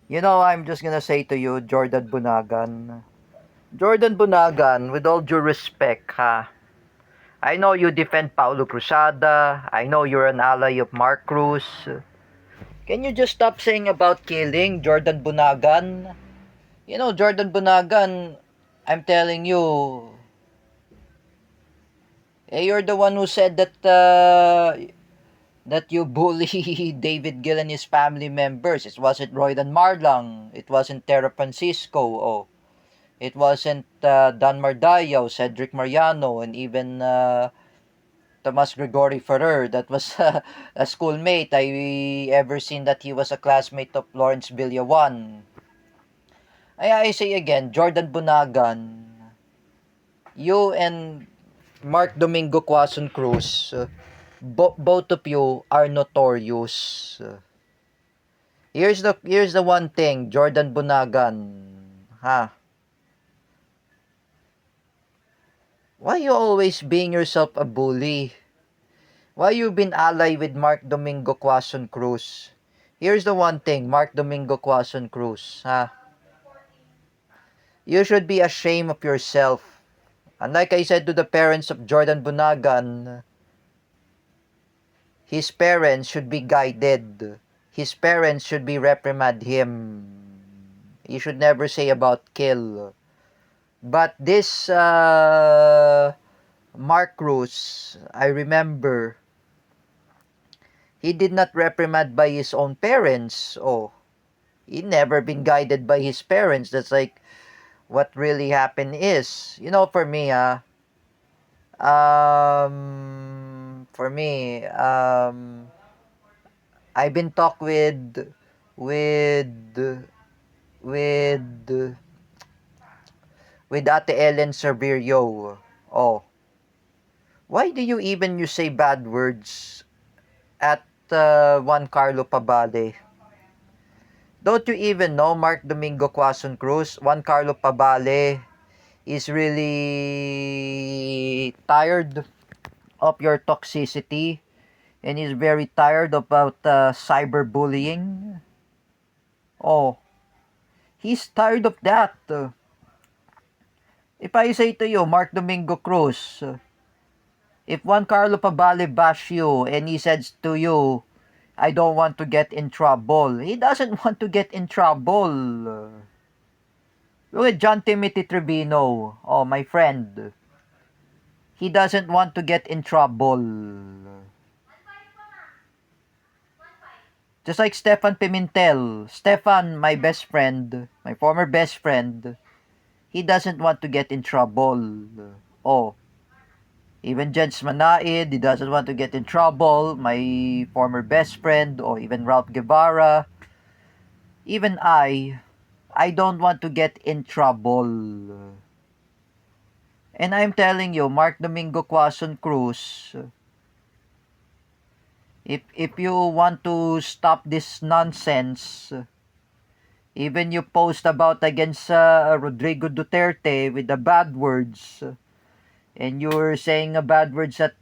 I'm just gonna say to you, Jordan Bunagan. Jordan Bunagan, with all due respect, ha? I know you defend Paulo Cruzada. I know you're an ally of Mark Cruz. Can you just stop saying about killing Jordan Bunagan? Jordan Bunagan, I'm telling you, you're the one who said that you bully David Gill and his family members. It wasn't Roydan Marlang. It wasn't Terra Francisco. Oh, it wasn't Dan Mardayo, Cedric Mariano, and even Tomas Gregory Ferrer. That was a schoolmate. I ever seen that he was a classmate of Lawrence Villawan. I say again, Jordan Bunagan, you and Mark Domingo Quason Cruz, both of you are notorious. Here's the one thing, Jordan Bunagan, ha? Why you always being yourself a bully? Why you been ally with Mark Domingo Quason Cruz? Here's the one thing, Mark Domingo Quason Cruz, ha? You should be ashamed of yourself. And like I said to the parents of Jordan Bunagan, his parents should be guided. His parents should be reprimand him. You should never say about kill. But this Mark Cruz, I remember, he did not reprimand by his own parents. Oh, he never been guided by his parents. That's like what really happened is. For me, I've been talk with with with Ate Ellen Cerverio. Oh, why do you say bad words at Juan Carlo Pabale? Don't you even know Mark Domingo Quason Cruz? Juan Carlo Pabale is really tired of your toxicity and is very tired about cyberbullying. Oh, he's tired of that. If I say to you, Mark Domingo Cruz, if Juan Carlo Pabale bash you and he says to you, I don't want to get in trouble, he doesn't want to get in trouble. Look at John Timothy Trevino. Oh, my friend. He doesn't want to get in trouble. Just like Stefan Pimentel. Stefan, my best friend, my former best friend, he doesn't want to get in trouble. Oh, even Jens Manaid, he doesn't want to get in trouble. My former best friend, or even Ralph Guevara. Even I don't want to get in trouble. And I'm telling you, Mark Domingo Quason Cruz, if you want to stop this nonsense, even you post about against Rodrigo Duterte with the bad words, and you're saying bad words at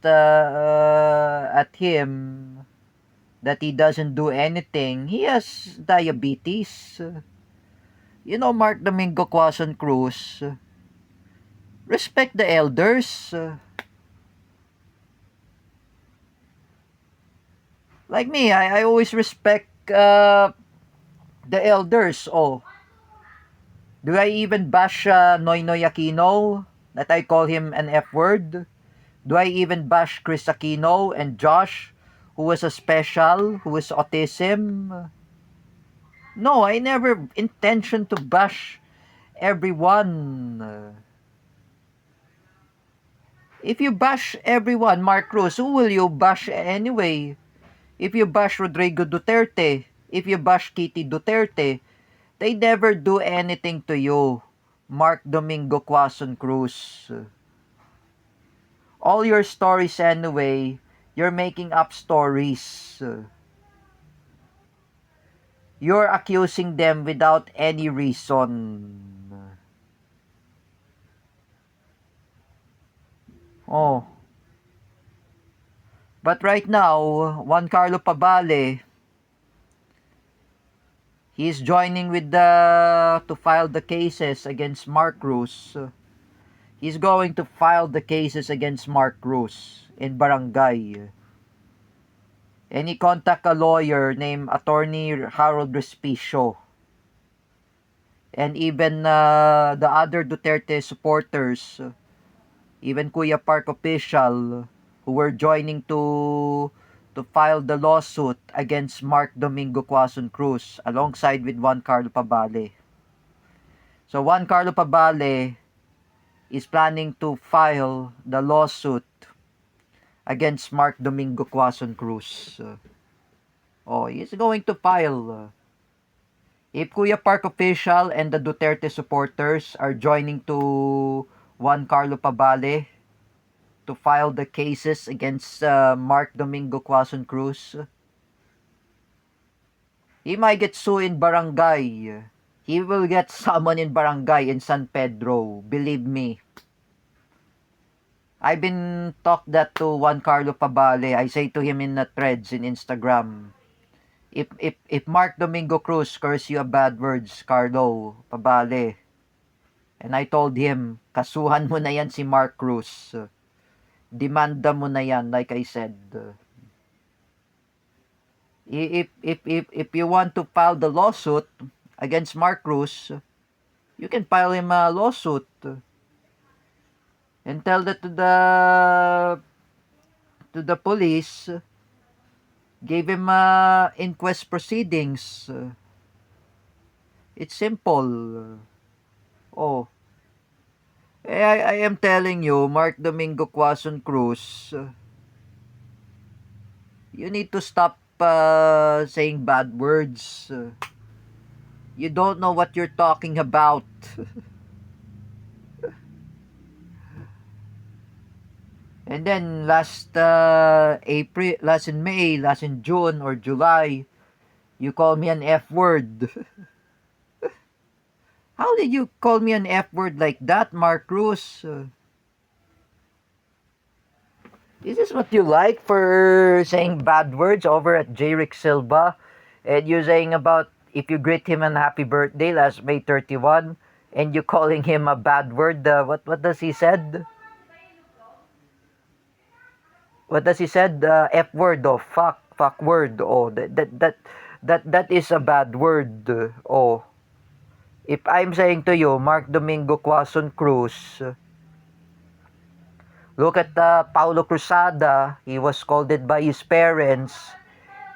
him, that he doesn't do anything. He has diabetes. Mark Domingo Quason Cruz, respect the elders. Like me, I always respect the elders. Oh, do I even bash Noynoy Aquino that I call him an F word? Do I even bash Chris Aquino and Josh, who was a special, who was autism? No, I never intention to bash everyone. If you bash everyone, Mark Cruz, who will you bash anyway? If you bash Rodrigo Duterte, if you bash Kitty Duterte, they never do anything to you. Mark Domingo Quason Cruz. All your stories anyway, you're making up stories. You're accusing them without any reason. Oh. But right now, Juan Carlo Pabale, He's joining with the to file the cases against Mark Cruz. He's going to file the cases against Mark Cruz in barangay. And he contact a lawyer named Attorney Harold Respicio. And even the other Duterte supporters, even Kuya Park official, who were joining to file the lawsuit against Mark Domingo Quazon Cruz alongside with Juan Carlo Pabale. So Juan Carlo Pabale is planning to file the lawsuit against Mark Domingo Quazon Cruz. He's going to file. If Kuya Park official and the Duterte supporters are joining to Juan Carlo Pabale to file the cases against Mark Domingo Quazon Cruz, he might get sued in barangay. He will get summoned in barangay in San Pedro. Believe me. I've been talked that to Juan Carlo Pabale. I say to him in the threads in Instagram, if Mark Domingo Cruz curse you a bad words, Carlo Pabale, and I told him, kasuhan mo na yan si Mark Cruz. Demanda mo na yan, like I said. If you want to file the lawsuit against Mark Cruz, you can file him a lawsuit and tell that to the police, give him inquest proceedings. It's simple. I am telling you, Mark Domingo Quazon Cruz, you need to stop saying bad words. You don't know what you're talking about. And then last in May, last in June or July, you call me an F word. How did you call me an F word like that, Mark Cruz? Is this what you like for saying bad words over at J. Rick Silva? And you saying about if you greet him an happy birthday last May 31 and you calling him a bad word, what does he said? What does he said? F word, fuck word, that is a bad word. If I'm saying to you, Mark Domingo Quazon Cruz, look at Paulo Cruzada. He was scolded by his parents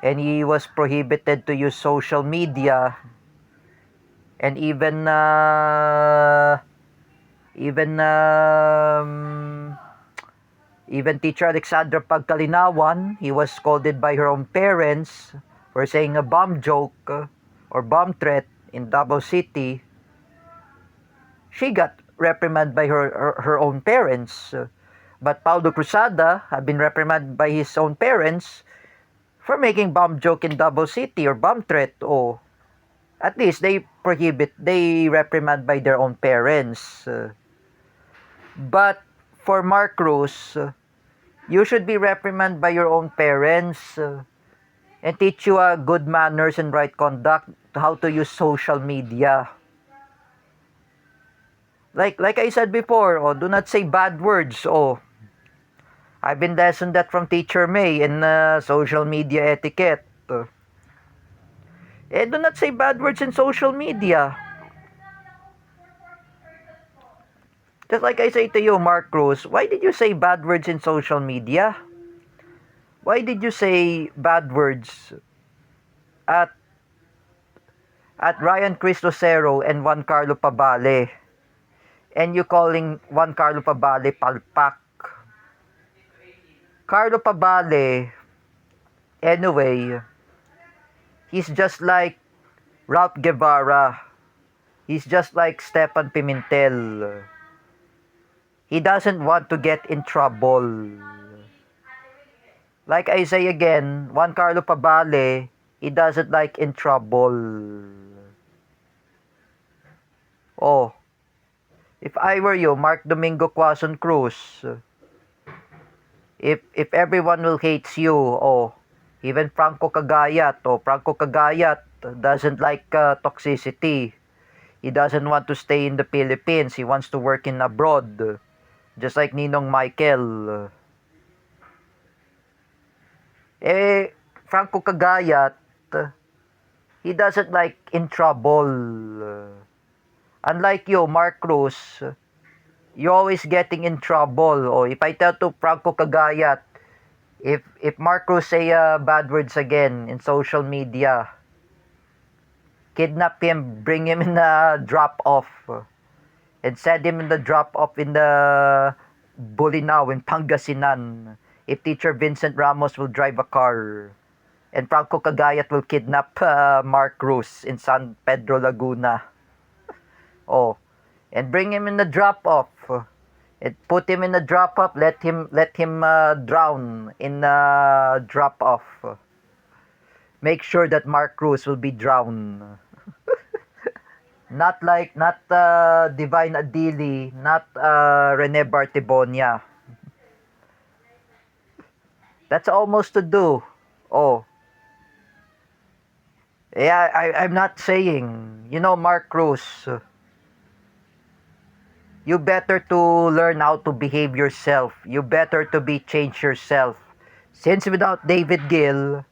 and he was prohibited to use social media. And even Teacher Alexandra Pagkalinawan, he was scolded by her own parents for saying a bomb joke or bomb threat in Davao City. She got reprimanded by her own parents. But Paulo Cruzada had been reprimanded by his own parents for making bomb joke in Davao City or bomb threat. At least they reprimand by their own parents. But for Mark Cruz, you should be reprimanded by your own parents and teach you good manners and right conduct, how to use social media. Like I said before, do not say bad words. I've been lessoned that from Teacher May in social media etiquette. Do not say bad words in social media. Just like I say to you, Mark Cruz, why did you say bad words in social media? Why did you say bad words at Ryan Cristosero and Juan Carlo Pabale? And you calling Juan Carlo Pabale palpak? Carlo Pabale, anyway, he's just like Ralph Guevara. He's just like Stepan Pimentel. He doesn't want to get in trouble. Like I say again, Juan Carlo Pabale, he doesn't like in trouble. If I were you, Mark Domingo Quazon Cruz, if everyone will hate you, even Franco Cagayat, doesn't like toxicity. He doesn't want to stay in the Philippines. He wants to work in abroad. Just like Ninong Michael. Franco Cagayat, he doesn't like in trouble. Unlike you, Mark Cruz, you're always getting in trouble. Oh, if I tell to Franco Cagayat, if Mark Cruz say bad words again in social media, kidnap him, bring him in a drop-off, and send him in the drop-off in the Bolinao in Pangasinan. If Teacher Vincent Ramos will drive a car, and Franco Cagayat will kidnap Mark Cruz in San Pedro Laguna. Oh, and bring him in the drop-off. And put him in the drop-off. Let him drown in the drop-off. Make sure that Mark Cruz will be drowned. Not Divine Adili, not Rene Bartibonia. That's almost to do. Oh. Yeah, I'm not saying. You know, Mark Cruz, you better to learn how to behave yourself. You better to be change yourself. Since without David Gill,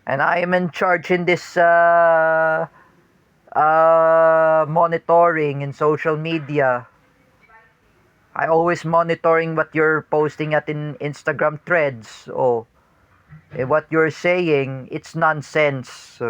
and I am in charge in this monitoring in social media. I always monitoring what you're posting at in Instagram threads. Oh, what you're saying, it's nonsense.